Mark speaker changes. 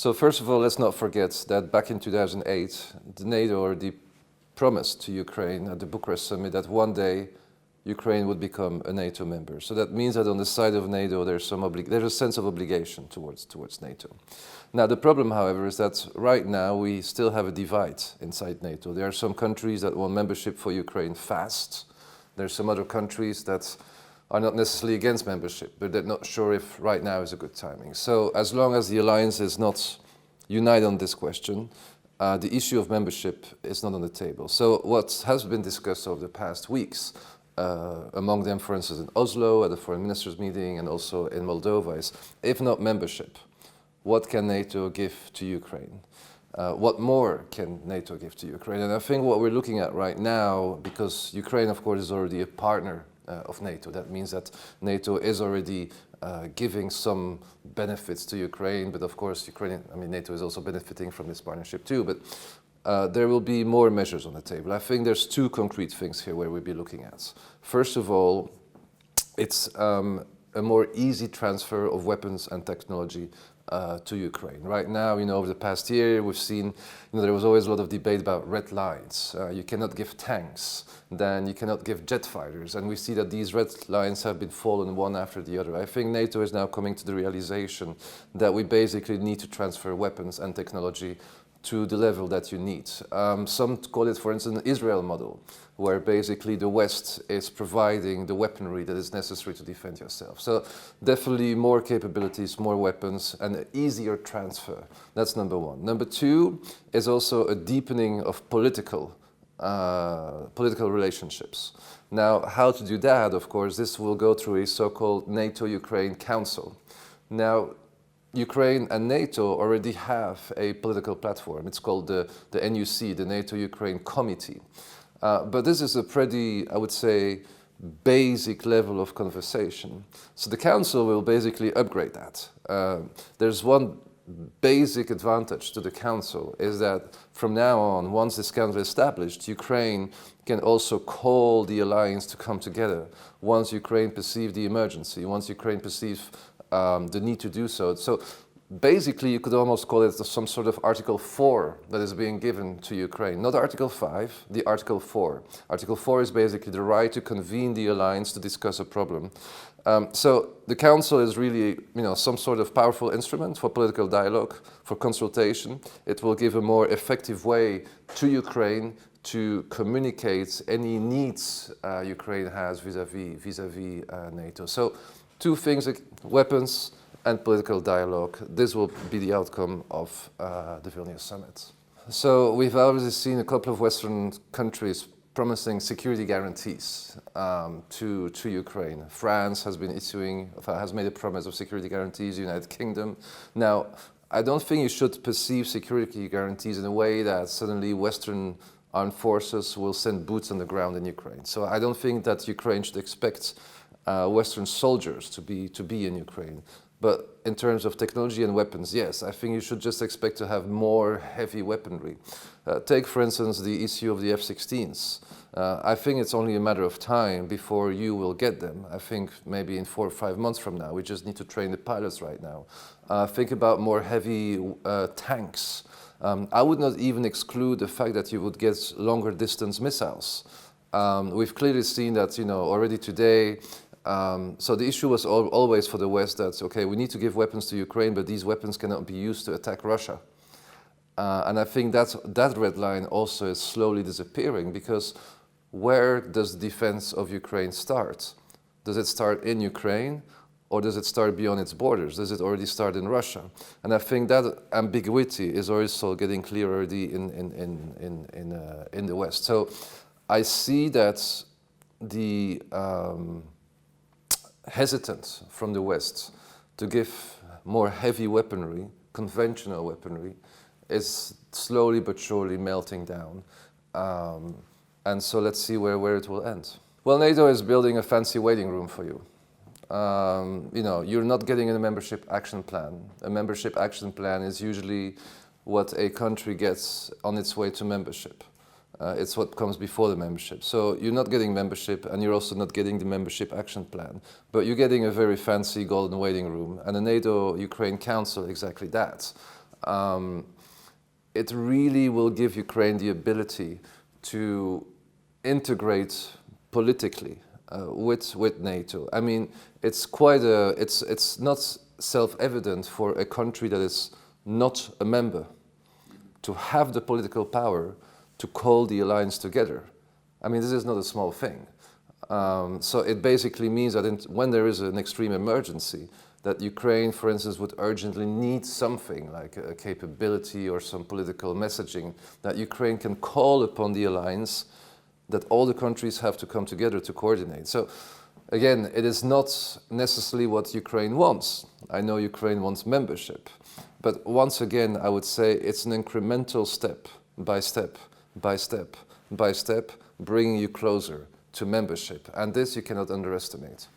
Speaker 1: So first of all, let's not forget that back in 2008, the NATO already promised to Ukraine at the Bucharest summit that one day Ukraine would become a NATO member. So that means that on the side of NATO, there's a sense of obligation towards NATO. Now, the problem, however, is that right now we still have a divide inside NATO. There are some countries that want membership for Ukraine fast. There are some other countries that are not necessarily against membership, but they're not sure if right now is a good timing. So as long as the alliance is not united on this question, the issue of membership is not on the table. So what has been discussed over the past weeks, among them, for instance, in Oslo, at the foreign ministers' meeting, and also in Moldova, is if not membership, what can NATO give to Ukraine? What more can NATO give to Ukraine? And I think what we're looking at right now, because Ukraine, of course, is already a partner of NATO. That means that NATO is already giving some benefits to Ukraine, but of course, NATO is also benefiting from this partnership too. But there will be more measures on the table. I think there's two concrete things here where we'll be looking at. First of all, it's a more easy transfer of weapons and technology to Ukraine. Right now, over the past year, we've seen, there was always a lot of debate about red lines. You cannot give tanks, then you cannot give jet fighters. And we see that these red lines have been fallen one after the other. I think NATO is now coming to the realization that we basically need to transfer weapons and technology to the level that you need. Some call it, for instance, an Israel model, where basically the West is providing the weaponry that is necessary to defend yourself. So definitely more capabilities, more weapons, and an easier transfer. That's number one. Number two is also a deepening of political relationships. Now, how to do that, of course, this will go through a so-called NATO-Ukraine Council. Now, Ukraine and NATO already have a political platform. It's called the NUC, the NATO-Ukraine Committee. But this is a pretty, I would say, basic level of conversation. So the Council will basically upgrade that. There's one basic advantage to the Council, is that from now on, once this Council is established, Ukraine can also call the alliance to come together. Once Ukraine perceives the emergency, once Ukraine perceives the need to do so. So basically, you could almost call it some sort of Article 4 that is being given to Ukraine. Not Article 5, the Article 4. Article 4 is basically the right to convene the alliance to discuss a problem. So the Council is really, some sort of powerful instrument for political dialogue, for consultation. It will give a more effective way to Ukraine to communicate any needs Ukraine has vis-à-vis NATO. So two things, weapons and political dialogue. This will be the outcome of the Vilnius summit. So we've already seen a couple of Western countries promising security guarantees to Ukraine. France has made a promise of security guarantees, the United Kingdom. Now, I don't think you should perceive security guarantees in a way that suddenly Western armed forces will send boots on the ground in Ukraine. So I don't think that Ukraine should expect Western soldiers to be in Ukraine. But in terms of technology and weapons, yes, I think you should just expect to have more heavy weaponry. Take, for instance, the issue of the F-16s. I think it's only a matter of time before you will get them. I think maybe in 4 or 5 months from now. We just need to train the pilots right now. Think about more heavy tanks. I would not even exclude the fact that you would get longer distance missiles. We've clearly seen that, already today. So the issue was always for the West that, okay, we need to give weapons to Ukraine, but these weapons cannot be used to attack Russia. And I think that red line also is slowly disappearing, because where does the defense of Ukraine start? Does it start in Ukraine, or does it start beyond its borders? Does it already start in Russia? And I think that ambiguity is also getting clearer already in the West. So I see that the hesitant from the West to give more heavy weaponry, conventional weaponry, is slowly but surely melting down. And so let's see where it will end. Well, NATO is building a fancy waiting room for you. You're not getting a membership action plan. A membership action plan is usually what a country gets on its way to membership. It's what comes before the membership. So you're not getting membership, and you're also not getting the membership action plan. But you're getting a very fancy golden waiting room, and the NATO-Ukraine Council, exactly that. it really will give Ukraine the ability to integrate politically with NATO. I mean, it's quite it's not self-evident for a country that is not a member to have the political power to call the alliance together. I mean, this is not a small thing. So it basically means that when there is an extreme emergency, that Ukraine, for instance, would urgently need something like a capability or some political messaging, that Ukraine can call upon the alliance, that all the countries have to come together to coordinate. So again, it is not necessarily what Ukraine wants. I know Ukraine wants membership. But once again, I would say it's an incremental step by step, by step, by step, bringing you closer to membership. And this you cannot underestimate.